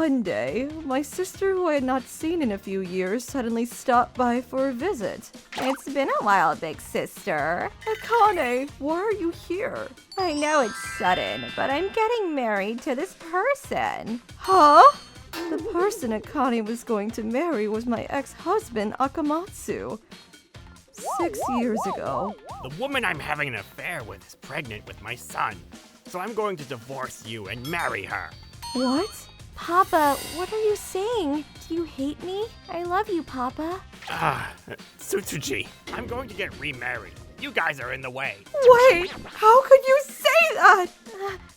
One day, my sister, who I had not seen in a few years, suddenly stopped by for a visit. It's been a while, big sister. Akane, why are you here? I know it's sudden, but I'm getting married to this person. Huh? The person Akane was going to marry was my ex-husband, Akamatsu. 6 years ago. The woman I'm having an affair with is pregnant with my son, so I'm going to divorce you and marry her. What? Papa, what are you saying? Do you hate me? I love you, Papa. Tsutsuji, I'm going to get remarried. You guys are in the way. Wait, how could you say that?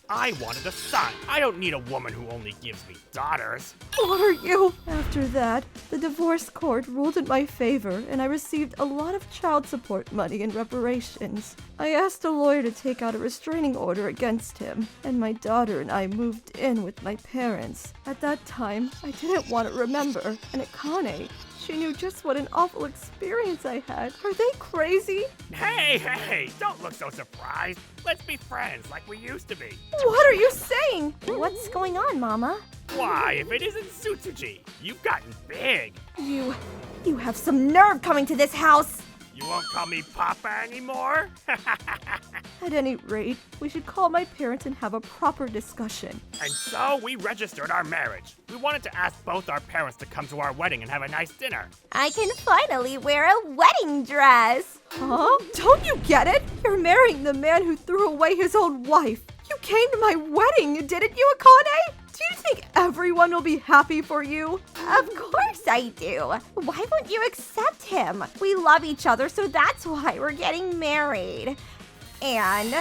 I wanted a son. I don't need a woman who only gives me daughters. What are you? After that, the divorce court ruled in my favor, and I received a lot of child support money in reparations. I asked a lawyer to take out a restraining order against him, and my daughter and I moved in with my parents. At that time, I didn't want to remember, and Akane, she knew just what an awful experience I had. Are they crazy? Hey, don't look so surprised. Let's be friends like we used to be. What are you saying? What's going on, Mama? Why, if it isn't Tsutsuji, you've gotten big. You have some nerve coming to this house! You won't call me Papa anymore? At any rate, we should call my parents and have a proper discussion. And so we registered our marriage. We wanted to ask both our parents to come to our wedding and have a nice dinner. I can finally wear a wedding dress! Huh? Don't you get it? You're marrying the man who threw away his own wife. You came to my wedding, didn't you, Akane? Do you think everyone will be happy for you? Of course I do. Why won't you accept him? We love each other, so that's why we're getting married. And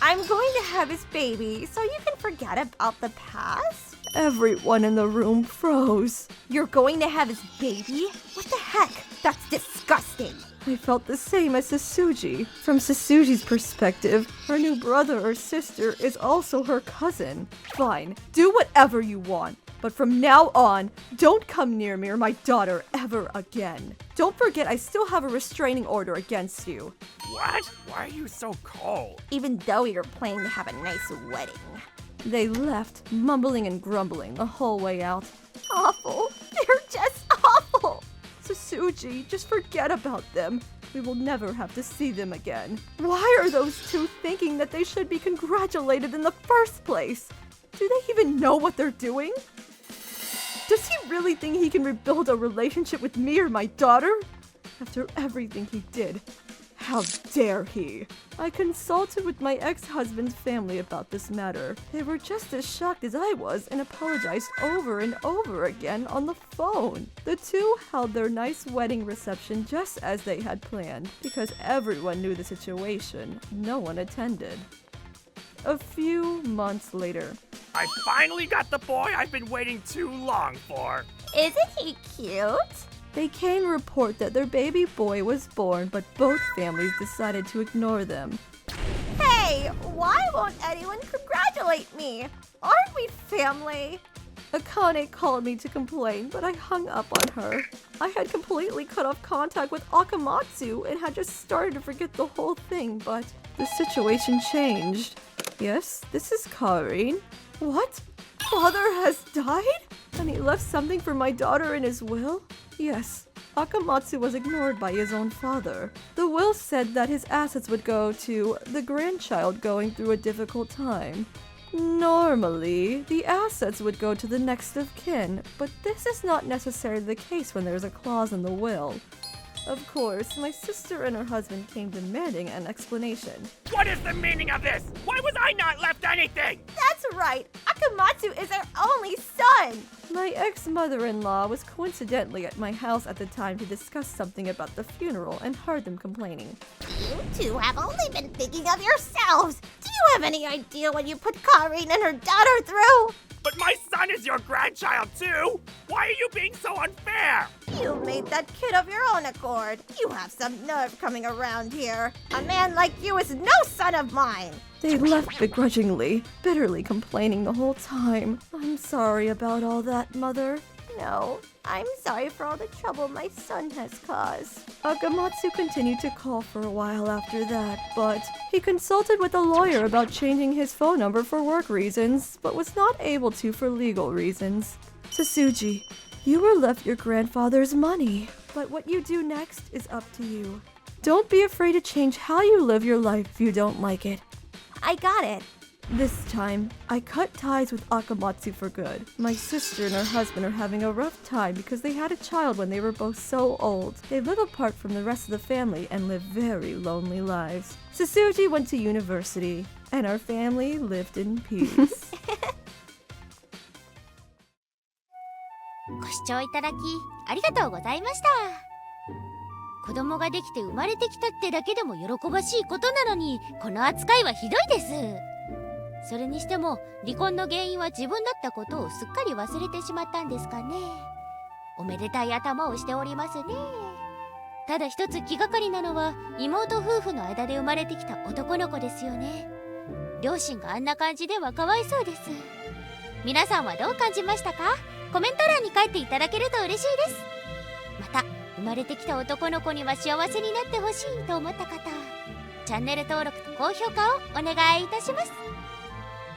I'm going to have his baby, so you can forget about the past. Everyone in the room froze. You're going to have his baby? What the heck? That's disgusting. I felt the same as Sasuji. From Sasuji's perspective, her new brother or sister is also her cousin. Fine, do whatever you want. But from now on, don't come near me or my daughter ever again. Don't forget I still have a restraining order against you. What? Why are you so cold? Even though we were planning to have a nice wedding. They left, mumbling and grumbling the whole way out. Awful. They're just awful. Sasuji, just forget about them. We will never have to see them again. Why are those two thinking that they should be congratulated in the first place? Do they even know what they're doing? Does he really think he can rebuild a relationship with me or my daughter? After everything he did, how dare he? I consulted with my ex-husband's family about this matter. They were just as shocked as I was and apologized over and over again on the phone. The two held their nice wedding reception just as they had planned. Because everyone knew the situation, no one attended. A few months later. I finally got the boy I've been waiting too long for. Isn't he cute? They came to report that their baby boy was born, but both families decided to ignore them. Hey, why won't anyone congratulate me? Aren't we family? Akane called me to complain, but I hung up on her. I had completely cut off contact with Akamatsu and had just started to forget the whole thing, but the situation changed. Yes, this is Karin. What? Father has died? And he left something for my daughter in his will? Yes, Akamatsu was ignored by his own father. The will said that his assets would go to the grandchild going through a difficult time. Normally, the assets would go to the next of kin, but this is not necessarily the case when there's a clause in the will. Of course, my sister and her husband came demanding an explanation. What is the meaning of this? Why was I not left anything? That's right. Akamatsu is our only son. My ex-mother-in-law was coincidentally at my house at the time to discuss something about the funeral and heard them complaining. You two have only been thinking of yourselves. Do you have any idea what you put Karin and her daughter through? But my son is your grandchild too! Why are you being so unfair? You made that kid of your own accord. You have some nerve coming around here. A man like you is no son of mine. They left begrudgingly, bitterly complaining the whole time. I'm sorry about all that, Mother. No, I'm sorry for all the trouble my son has caused. Akamatsu continued to call for a while after that, but he consulted with a lawyer about changing his phone number for work reasons, but was not able to for legal reasons. Sasuji, you were left your grandfather's money, but what you do next is up to you. Don't be afraid to change how you live your life if you don't like it. I got it. This time, I cut ties with Akamatsu for good. My sister and her husband are having a rough time because they had a child when they were both so old. They live apart from the rest of the family and live very lonely lives. Sasuji went to university, and our family lived in peace. ご視聴いただきありがとうございました。子供ができて生まれてきたってだけでも喜ばしいことなのに、この扱いはひどいです。それにしても離婚の原因は自分だったことをすっかり忘れてしまったんですかね。おめでたい頭をしておりますね。ただ一つ気がかりなのは妹夫婦の間で生まれてきた男の子ですよね。両親があんな感じではかわいそうです。皆さんはどう感じましたか？コメント欄に書いていただけると嬉しいです。また生まれてきた男の子には幸せになってほしいと思った方、チャンネル登録と高評価をお願いいたします。